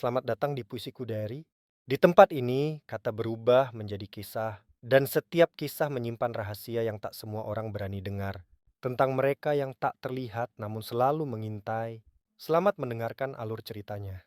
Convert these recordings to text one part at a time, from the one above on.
selamat datang di Puisiku Diary. Di tempat ini, kata berubah menjadi kisah, dan setiap kisah menyimpan rahasia yang tak semua orang berani dengar. Tentang mereka yang tak terlihat namun selalu mengintai. Selamat mendengarkan alur ceritanya.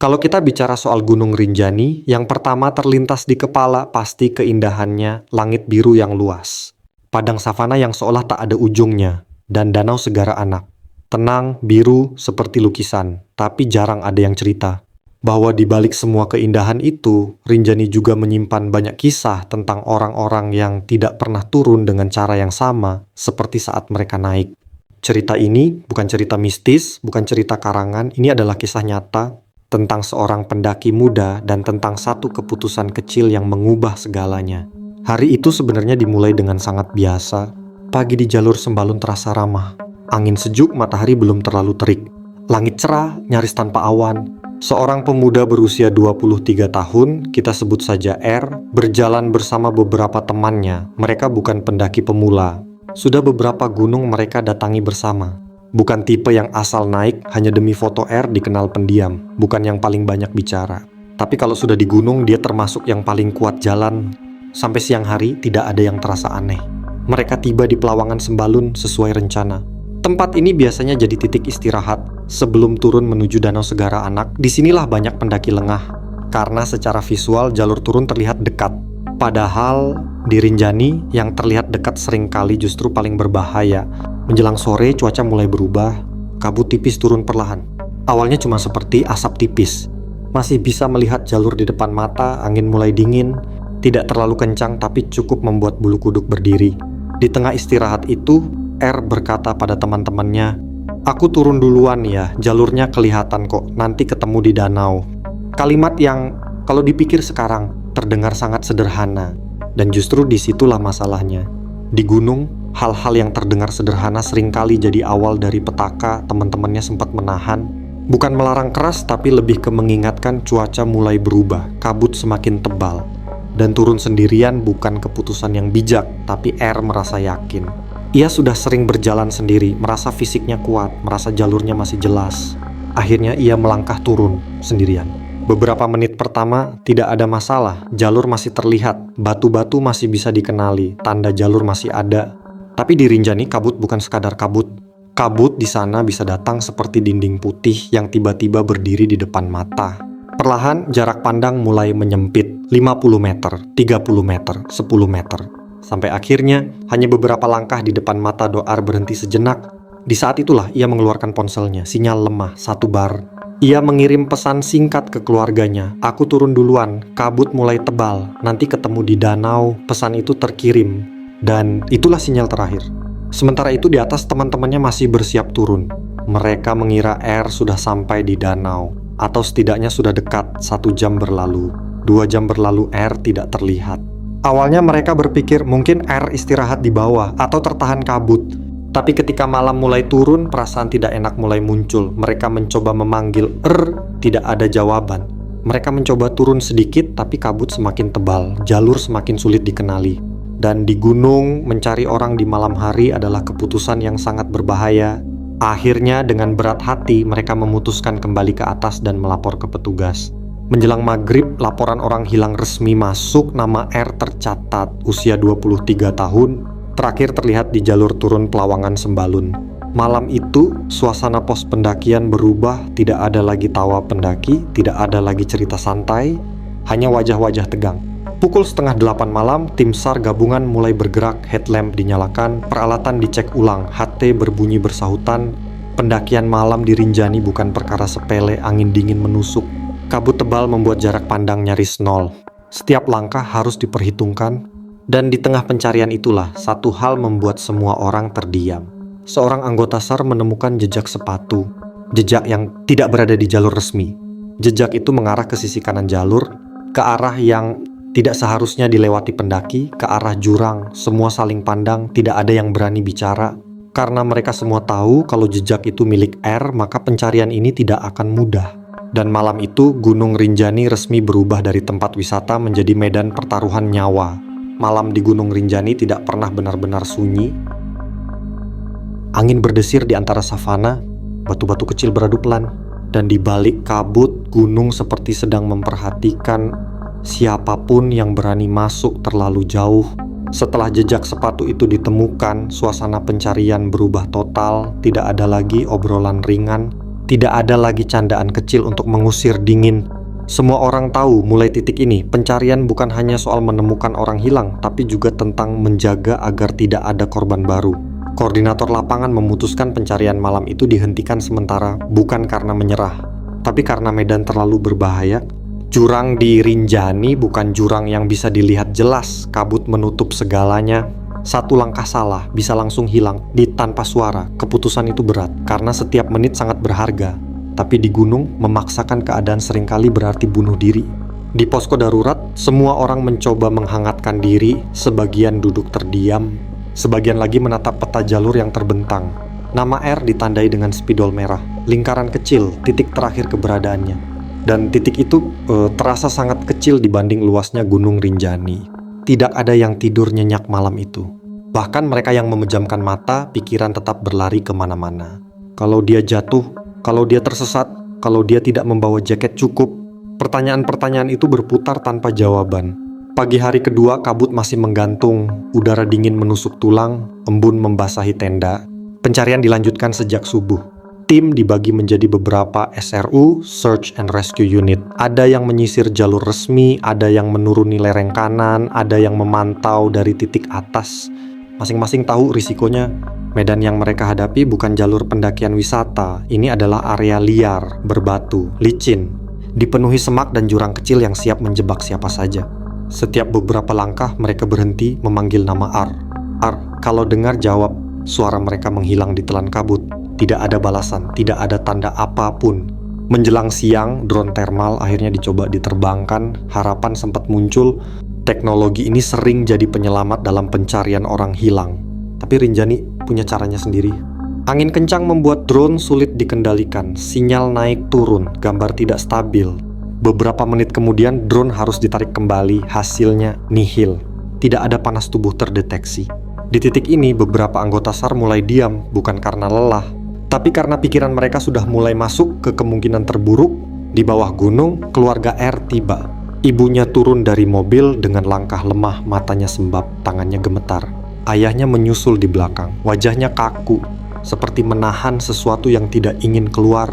Kalau kita bicara soal Gunung Rinjani, yang pertama terlintas di kepala pasti keindahannya, langit biru yang luas, padang savana yang seolah tak ada ujungnya, dan danau segara anak. Tenang, biru, seperti lukisan, tapi jarang ada yang cerita. Bahwa di balik semua keindahan itu, Rinjani juga menyimpan banyak kisah tentang orang-orang yang tidak pernah turun dengan cara yang sama, seperti saat mereka naik. Cerita ini bukan cerita mistis, bukan cerita karangan, ini adalah kisah nyata tentang seorang pendaki muda dan tentang satu keputusan kecil yang mengubah segalanya. Hari itu sebenarnya dimulai dengan sangat biasa. Pagi di jalur Sembalun terasa ramah. Angin sejuk, matahari belum terlalu terik. Langit cerah, nyaris tanpa awan. Seorang pemuda berusia 23 tahun, kita sebut saja R, berjalan bersama beberapa temannya. Mereka bukan pendaki pemula. Sudah beberapa gunung mereka datangi bersama. Bukan tipe yang asal naik hanya demi foto R, dikenal pendiam, bukan yang paling banyak bicara. Tapi kalau sudah di gunung, dia termasuk yang paling kuat jalan. Sampai siang hari, tidak ada yang terasa aneh. Mereka tiba di Pelawangan Sembalun sesuai rencana. Tempat ini biasanya jadi titik istirahat. Sebelum turun menuju Danau Segara Anak, disinilah banyak pendaki lengah. Karena secara visual, jalur turun terlihat dekat. Padahal di Rinjani, yang terlihat dekat seringkali justru paling berbahaya. Menjelang sore, cuaca mulai berubah, kabut tipis turun perlahan. Awalnya cuma seperti asap tipis. Masih bisa melihat jalur di depan mata, angin mulai dingin. Tidak terlalu kencang tapi cukup membuat bulu kuduk berdiri. Di tengah istirahat itu, R berkata pada teman-temannya, "Aku turun duluan ya, jalurnya kelihatan kok, nanti ketemu di danau." Kalimat yang kalau dipikir sekarang terdengar sangat sederhana. Dan justru disitulah masalahnya. Di gunung, hal-hal yang terdengar sederhana seringkali jadi awal dari petaka. Teman-temannya sempat menahan. Bukan melarang keras, tapi lebih ke mengingatkan cuaca mulai berubah, kabut semakin tebal. Dan turun sendirian bukan keputusan yang bijak, tapi R merasa yakin. Ia sudah sering berjalan sendiri, merasa fisiknya kuat, merasa jalurnya masih jelas. Akhirnya ia melangkah turun sendirian. Beberapa menit pertama tidak ada masalah, jalur masih terlihat, batu-batu masih bisa dikenali, tanda jalur masih ada. Tapi di Rinjani kabut bukan sekadar kabut. Kabut di sana bisa datang seperti dinding putih yang tiba-tiba berdiri di depan mata. Perlahan jarak pandang mulai menyempit, 50 meter, 30 meter, 10 meter. Sampai akhirnya hanya beberapa langkah di depan mata Doar berhenti sejenak. Di saat itulah ia mengeluarkan ponselnya, sinyal lemah, 1 bar. Ia mengirim pesan singkat ke keluarganya, "Aku turun duluan, kabut mulai tebal, nanti ketemu di danau." Pesan itu terkirim, dan itulah sinyal terakhir. Sementara itu di atas teman-temannya masih bersiap turun. Mereka mengira R sudah sampai di danau, atau setidaknya sudah dekat. 1 jam berlalu, 2 jam berlalu, R tidak terlihat. Awalnya mereka berpikir mungkin R istirahat di bawah, atau tertahan kabut. Tapi ketika malam mulai turun, perasaan tidak enak mulai muncul. Mereka mencoba memanggil tidak ada jawaban. Mereka mencoba turun sedikit, tapi kabut semakin tebal, jalur semakin sulit dikenali. Dan di gunung, mencari orang di malam hari adalah keputusan yang sangat berbahaya. Akhirnya dengan berat hati, mereka memutuskan kembali ke atas dan melapor ke petugas. Menjelang maghrib, laporan orang hilang resmi masuk, nama R tercatat, usia 23 tahun, terakhir terlihat di jalur turun Pelawangan Sembalun. Malam itu, suasana pos pendakian berubah, tidak ada lagi tawa pendaki, tidak ada lagi cerita santai, hanya wajah-wajah tegang. Pukul 7:30 malam, tim SAR gabungan mulai bergerak, headlamp dinyalakan, peralatan dicek ulang, HT berbunyi bersahutan. Pendakian malam di Rinjani bukan perkara sepele, angin dingin menusuk. Kabut tebal membuat jarak pandang nyaris nol. Setiap langkah harus diperhitungkan. Dan di tengah pencarian itulah, satu hal membuat semua orang terdiam. Seorang anggota SAR menemukan jejak sepatu. Jejak yang tidak berada di jalur resmi. Jejak itu mengarah ke sisi kanan jalur, ke arah yang tidak seharusnya dilewati pendaki, ke arah jurang. Semua saling pandang, tidak ada yang berani bicara. Karena mereka semua tahu kalau jejak itu milik R, maka pencarian ini tidak akan mudah. Dan malam itu, Gunung Rinjani resmi berubah dari tempat wisata menjadi medan pertaruhan nyawa. Malam di Gunung Rinjani tidak pernah benar-benar sunyi. Angin berdesir di antara savana, batu-batu kecil beradu pelan, dan di balik kabut, gunung seperti sedang memperhatikan siapapun yang berani masuk terlalu jauh. Setelah jejak sepatu itu ditemukan, suasana pencarian berubah total. Tidak ada lagi obrolan ringan, tidak ada lagi candaan kecil untuk mengusir dingin. Semua orang tahu mulai titik ini, pencarian bukan hanya soal menemukan orang hilang, tapi juga tentang menjaga agar tidak ada korban baru. Koordinator lapangan memutuskan pencarian malam itu dihentikan sementara, bukan karena menyerah, tapi karena medan terlalu berbahaya. Jurang di Rinjani bukan jurang yang bisa dilihat jelas, kabut menutup segalanya. Satu langkah salah bisa langsung hilang tanpa suara. Keputusan itu berat, karena setiap menit sangat berharga. Tapi di gunung, memaksakan keadaan seringkali berarti bunuh diri. Di posko darurat, semua orang mencoba menghangatkan diri, sebagian duduk terdiam, sebagian lagi menatap peta jalur yang terbentang. Nama R ditandai dengan spidol merah, lingkaran kecil, titik terakhir keberadaannya. Dan titik itu terasa sangat kecil dibanding luasnya Gunung Rinjani. Tidak ada yang tidur nyenyak malam itu. Bahkan mereka yang memejamkan mata, pikiran tetap berlari kemana-mana. Kalau dia jatuh, kalau dia tersesat, kalau dia tidak membawa jaket cukup, pertanyaan-pertanyaan itu berputar tanpa jawaban. Pagi hari kedua, kabut masih menggantung, udara dingin menusuk tulang, embun membasahi tenda. Pencarian dilanjutkan sejak subuh. Tim dibagi menjadi beberapa SRU, Search and Rescue Unit. Ada yang menyisir jalur resmi, ada yang menuruni lereng kanan, ada yang memantau dari titik atas. Masing-masing tahu risikonya. Medan yang mereka hadapi bukan jalur pendakian wisata. Ini adalah area liar, berbatu, licin, dipenuhi semak dan jurang kecil yang siap menjebak siapa saja. Setiap beberapa langkah mereka berhenti memanggil nama R. R, kalau dengar jawab. Suara mereka menghilang di telan kabut. Tidak ada balasan, tidak ada tanda apapun. Menjelang siang, drone thermal akhirnya dicoba diterbangkan. Harapan sempat muncul. Teknologi ini sering jadi penyelamat dalam pencarian orang hilang. Tapi Rinjani punya caranya sendiri. Angin kencang membuat drone sulit dikendalikan. Sinyal naik turun, gambar tidak stabil. Beberapa menit kemudian drone harus ditarik kembali, hasilnya nihil. Tidak ada panas tubuh terdeteksi. Di titik ini beberapa anggota SAR mulai diam, bukan karena lelah, tapi karena pikiran mereka sudah mulai masuk ke kemungkinan terburuk. Di bawah gunung, keluarga R tiba. Ibunya turun dari mobil dengan langkah lemah, matanya sembab, tangannya gemetar. Ayahnya menyusul di belakang, wajahnya kaku, seperti menahan sesuatu yang tidak ingin keluar.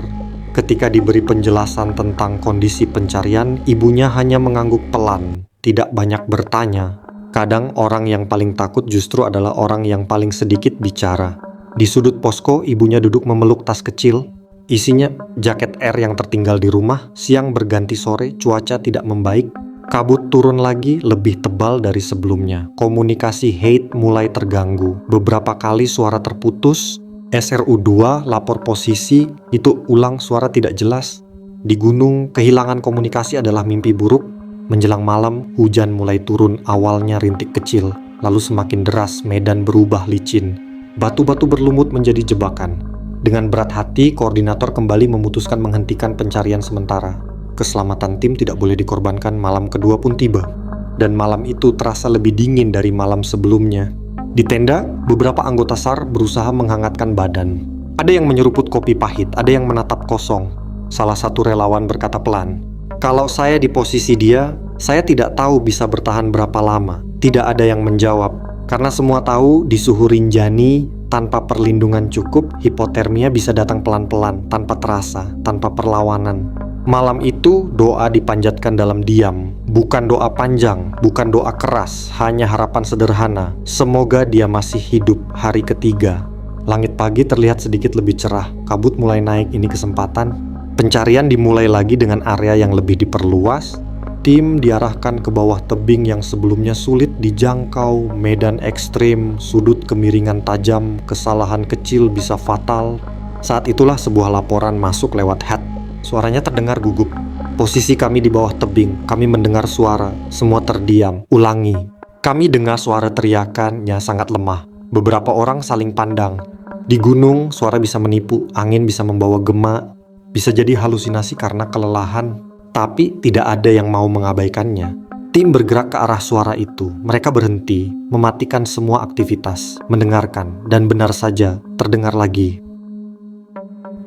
Ketika diberi penjelasan tentang kondisi pencarian, ibunya hanya mengangguk pelan, tidak banyak bertanya. Kadang orang yang paling takut justru adalah orang yang paling sedikit bicara. Di sudut posko, ibunya duduk memeluk tas kecil. Isinya jaket R yang tertinggal di rumah. Siang berganti sore, cuaca tidak membaik. Kabut turun lagi, lebih tebal dari sebelumnya. Komunikasi hate mulai terganggu. Beberapa kali suara terputus. SRU 2 lapor posisi, itu ulang suara tidak jelas. Di gunung, kehilangan komunikasi adalah mimpi buruk. Menjelang malam, hujan mulai turun, awalnya rintik kecil, lalu semakin deras, medan berubah licin. Batu-batu berlumut menjadi jebakan. Dengan berat hati, koordinator kembali memutuskan menghentikan pencarian sementara. Keselamatan tim tidak boleh dikorbankan. Malam kedua pun tiba. Dan malam itu terasa lebih dingin dari malam sebelumnya. Di tenda, beberapa anggota SAR berusaha menghangatkan badan. Ada yang menyeruput kopi pahit, ada yang menatap kosong. Salah satu relawan berkata pelan, "Kalau saya di posisi dia, saya tidak tahu bisa bertahan berapa lama." Tidak ada yang menjawab, karena semua tahu di suhu Rinjani, tanpa perlindungan cukup, hipotermia bisa datang pelan-pelan, tanpa terasa, tanpa perlawanan. Malam itu doa dipanjatkan dalam diam. Bukan doa panjang, bukan doa keras, hanya harapan sederhana. Semoga dia masih hidup. Hari ketiga. Langit pagi terlihat sedikit lebih cerah. Kabut mulai naik, ini kesempatan. Pencarian dimulai lagi dengan area yang lebih diperluas. Tim diarahkan ke bawah tebing yang sebelumnya sulit dijangkau. Medan ekstrim, sudut kemiringan tajam, kesalahan kecil bisa fatal. Saat itulah sebuah laporan masuk lewat HAT. Suaranya terdengar gugup. "Posisi kami di bawah tebing. Kami mendengar suara. Semua terdiam." Ulangi. "Kami dengar suara teriakannya sangat lemah. Beberapa orang saling pandang. Di gunung, suara bisa menipu. Angin bisa membawa gema. Bisa jadi halusinasi karena kelelahan. Tapi tidak ada yang mau mengabaikannya." Tim bergerak ke arah suara itu. Mereka berhenti, mematikan semua aktivitas, mendengarkan, dan benar saja terdengar lagi.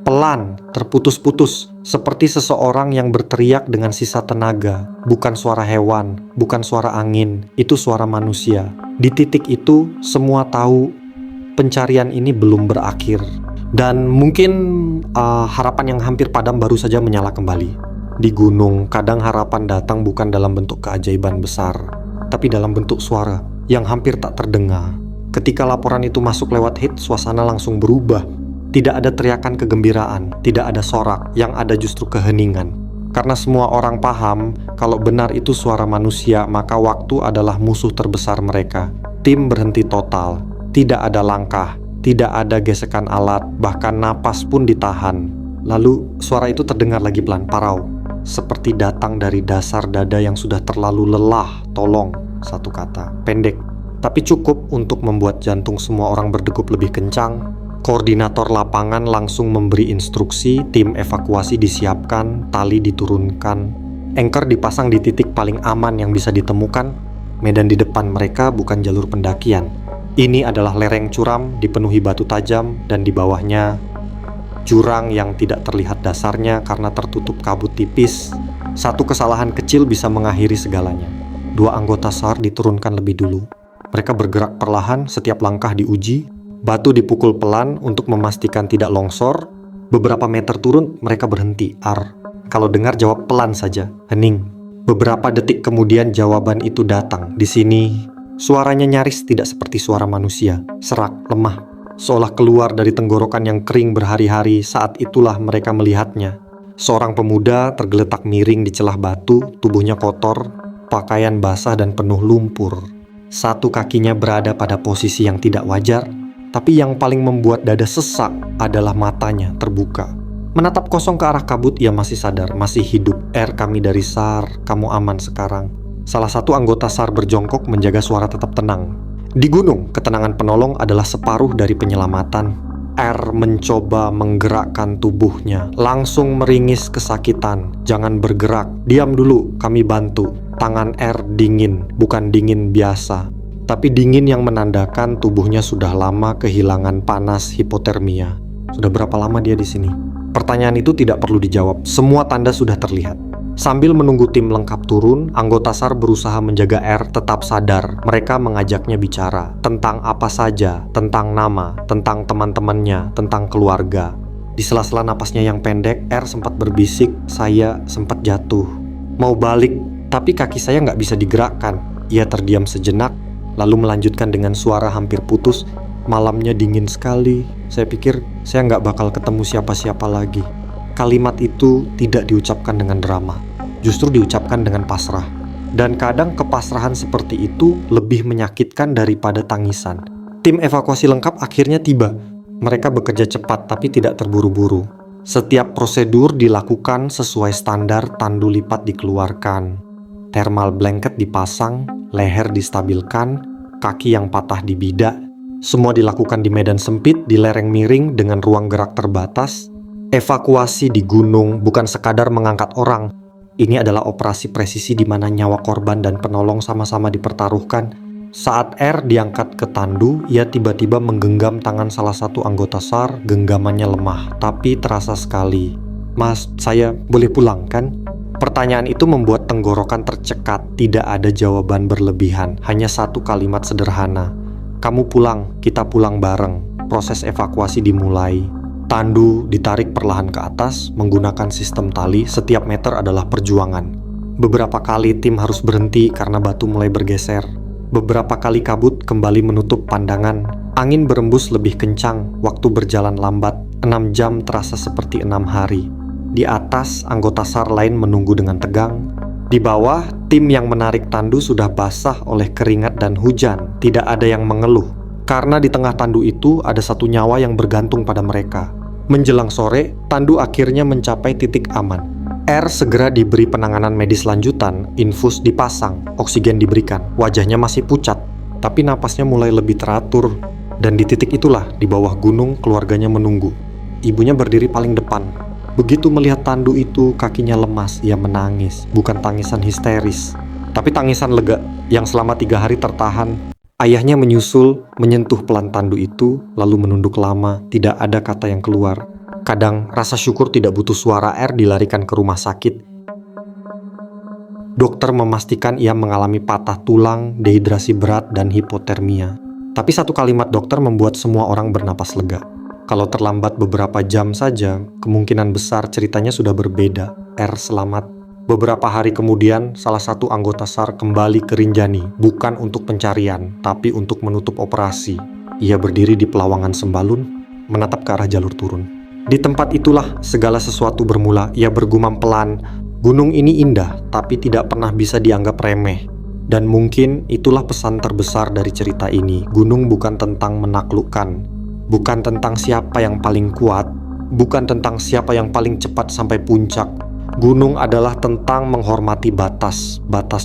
Pelan, terputus-putus, seperti seseorang yang berteriak dengan sisa tenaga. Bukan suara hewan, bukan suara angin, itu suara manusia. Di titik itu, semua tahu pencarian ini belum berakhir. Dan mungkin harapan yang hampir padam baru saja menyala kembali. Di gunung, kadang harapan datang bukan dalam bentuk keajaiban besar, tapi dalam bentuk suara yang hampir tak terdengar. Ketika laporan itu masuk lewat hit, suasana langsung berubah. Tidak ada teriakan kegembiraan, tidak ada sorak, yang ada justru keheningan. Karena semua orang paham, kalau benar itu suara manusia, maka waktu adalah musuh terbesar mereka. Tim berhenti total, tidak ada langkah, tidak ada gesekan alat, bahkan napas pun ditahan. Lalu suara itu terdengar lagi pelan, parau, seperti datang dari dasar dada yang sudah terlalu lelah. Tolong, satu kata, pendek, tapi cukup untuk membuat jantung semua orang berdegup lebih kencang. Koordinator lapangan langsung memberi instruksi, tim evakuasi disiapkan, tali diturunkan, anchor dipasang di titik paling aman yang bisa ditemukan. Medan di depan mereka bukan jalur pendakian. Ini adalah lereng curam dipenuhi batu tajam, dan di bawahnya jurang yang tidak terlihat dasarnya karena tertutup kabut tipis. Satu kesalahan kecil bisa mengakhiri segalanya. 2 anggota SAR diturunkan lebih dulu. Mereka bergerak perlahan, setiap langkah diuji. Batu dipukul pelan untuk memastikan tidak longsor. Beberapa meter turun, mereka berhenti. Kalau dengar jawab pelan saja, hening. Beberapa detik kemudian jawaban itu datang. Di sini, suaranya nyaris tidak seperti suara manusia. Serak, lemah, seolah keluar dari tenggorokan yang kering berhari-hari. Saat itulah mereka melihatnya. Seorang pemuda tergeletak miring di celah batu, tubuhnya kotor, pakaian basah dan penuh lumpur. Satu kakinya berada pada posisi yang tidak wajar, tapi yang paling membuat dada sesak adalah matanya terbuka. Menatap kosong ke arah kabut, ia masih sadar, masih hidup. Kami dari SAR, kamu aman sekarang. Salah satu anggota SAR berjongkok menjaga suara tetap tenang. Di gunung, ketenangan penolong adalah separuh dari penyelamatan. Mencoba menggerakkan tubuhnya, langsung meringis kesakitan. Jangan bergerak, diam dulu, kami bantu. Tangan dingin, bukan dingin biasa, tapi dingin yang menandakan tubuhnya sudah lama kehilangan panas hipotermia. Sudah berapa lama dia di sini? Pertanyaan itu tidak perlu dijawab, semua tanda sudah terlihat. Sambil menunggu tim lengkap turun, anggota SAR berusaha menjaga tetap sadar. Mereka mengajaknya bicara tentang apa saja, tentang nama, tentang teman-temannya, tentang keluarga. Di sela-sela napasnya yang pendek, sempat berbisik, saya sempat jatuh. Mau balik, tapi kaki saya nggak bisa digerakkan. Ia terdiam sejenak, lalu melanjutkan dengan suara hampir putus, malamnya dingin sekali. Saya pikir saya nggak bakal ketemu siapa-siapa lagi. Kalimat itu tidak diucapkan dengan drama, justru diucapkan dengan pasrah. Dan kadang kepasrahan seperti itu lebih menyakitkan daripada tangisan. Tim evakuasi lengkap akhirnya tiba. Mereka bekerja cepat tapi tidak terburu-buru. Setiap prosedur dilakukan sesuai standar, tandu lipat dikeluarkan, thermal blanket dipasang, leher distabilkan, kaki yang patah dibidak. Semua dilakukan di medan sempit, di lereng miring dengan ruang gerak terbatas. Evakuasi di gunung bukan sekadar mengangkat orang. Ini adalah operasi presisi di mana nyawa korban dan penolong sama-sama dipertaruhkan. Saat diangkat ke tandu, ia tiba-tiba menggenggam tangan salah satu anggota SAR. Genggamannya lemah, tapi terasa sekali. Mas, saya boleh pulang kan? Pertanyaan itu membuat tenggorokan tercekat. Tidak ada jawaban berlebihan, hanya satu kalimat sederhana. Kamu pulang, kita pulang bareng. Proses evakuasi dimulai. Tandu ditarik perlahan ke atas menggunakan sistem tali. Setiap meter adalah perjuangan. Beberapa kali tim harus berhenti karena batu mulai bergeser. Beberapa kali kabut kembali menutup pandangan. Angin berembus lebih kencang. Waktu berjalan lambat. 6 jam terasa seperti 6 hari. Di atas, anggota SAR lain menunggu dengan tegang. Di bawah, tim yang menarik tandu sudah basah oleh keringat dan hujan. Tidak ada yang mengeluh, karena di tengah tandu itu ada satu nyawa yang bergantung pada mereka. Menjelang sore, tandu akhirnya mencapai titik aman. Segera diberi penanganan medis lanjutan, infus dipasang, oksigen diberikan. Wajahnya masih pucat, tapi napasnya mulai lebih teratur. Dan di titik itulah, di bawah gunung, keluarganya menunggu. Ibunya berdiri paling depan. Begitu melihat tandu itu, kakinya lemas. Ia menangis, bukan tangisan histeris, Tapi tangisan lega yang selama 3 hari tertahan. Ayahnya menyusul, menyentuh pelan tandu itu, lalu menunduk lama, tidak ada kata yang keluar. Kadang rasa syukur tidak butuh suara dilarikan ke rumah sakit. Dokter memastikan ia mengalami patah tulang, dehidrasi berat, dan hipotermia. Tapi satu kalimat dokter membuat semua orang bernapas lega. Kalau terlambat beberapa jam saja, kemungkinan besar ceritanya sudah berbeda. Selamat. Beberapa hari kemudian, salah satu anggota SAR kembali ke Rinjani, bukan untuk pencarian, tapi untuk menutup operasi. Ia berdiri di pelawangan Sembalun, menatap ke arah jalur turun. Di tempat itulah segala sesuatu bermula. Ia bergumam pelan, gunung ini indah, tapi tidak pernah bisa dianggap remeh. Dan mungkin itulah pesan terbesar dari cerita ini. Gunung bukan tentang menaklukkan, bukan tentang siapa yang paling kuat, bukan tentang siapa yang paling cepat sampai puncak. Gunung adalah tentang menghormati batas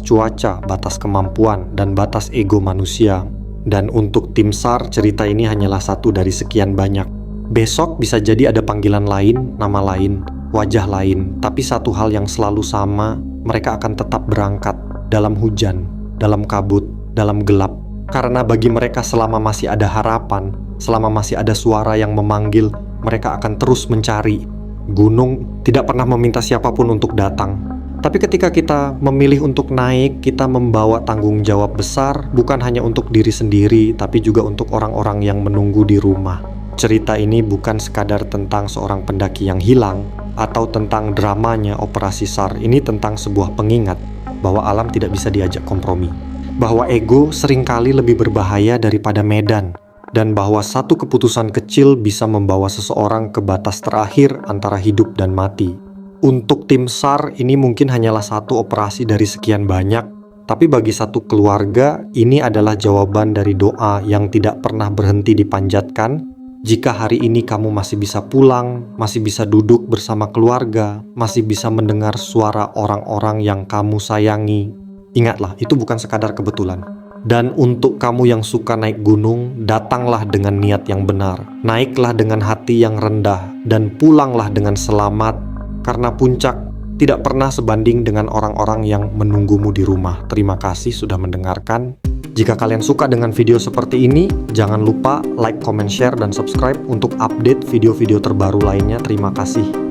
cuaca, batas kemampuan, dan batas ego manusia. Dan untuk tim SAR, cerita ini hanyalah satu dari sekian banyak. Besok bisa jadi ada panggilan lain, nama lain, wajah lain. Tapi satu hal yang selalu sama, mereka akan tetap berangkat dalam hujan, dalam kabut, dalam gelap. Karena bagi mereka selama masih ada harapan, selama masih ada suara yang memanggil, mereka akan terus mencari. Gunung tidak pernah meminta siapapun untuk datang. Tapi ketika kita memilih untuk naik, kita membawa tanggung jawab besar, bukan hanya untuk diri sendiri, tapi juga untuk orang-orang yang menunggu di rumah. Cerita ini bukan sekadar tentang seorang pendaki yang hilang, atau tentang dramanya operasi SAR. Ini tentang sebuah pengingat bahwa alam tidak bisa diajak kompromi, bahwa ego seringkali lebih berbahaya daripada medan, dan bahwa satu keputusan kecil bisa membawa seseorang ke batas terakhir antara hidup dan mati. Untuk tim SAR, ini mungkin hanyalah satu operasi dari sekian banyak, tapi bagi satu keluarga, ini adalah jawaban dari doa yang tidak pernah berhenti dipanjatkan. Jika hari ini kamu masih bisa pulang, masih bisa duduk bersama keluarga, masih bisa mendengar suara orang-orang yang kamu sayangi, ingatlah, itu bukan sekadar kebetulan. Dan untuk kamu yang suka naik gunung, datanglah dengan niat yang benar. Naiklah dengan hati yang rendah dan pulanglah dengan selamat, karena puncak tidak pernah sebanding dengan orang-orang yang menunggumu di rumah. Terima kasih sudah mendengarkan. Jika kalian suka dengan video seperti ini, jangan lupa like, comment, share, dan subscribe untuk update video-video terbaru lainnya. Terima kasih.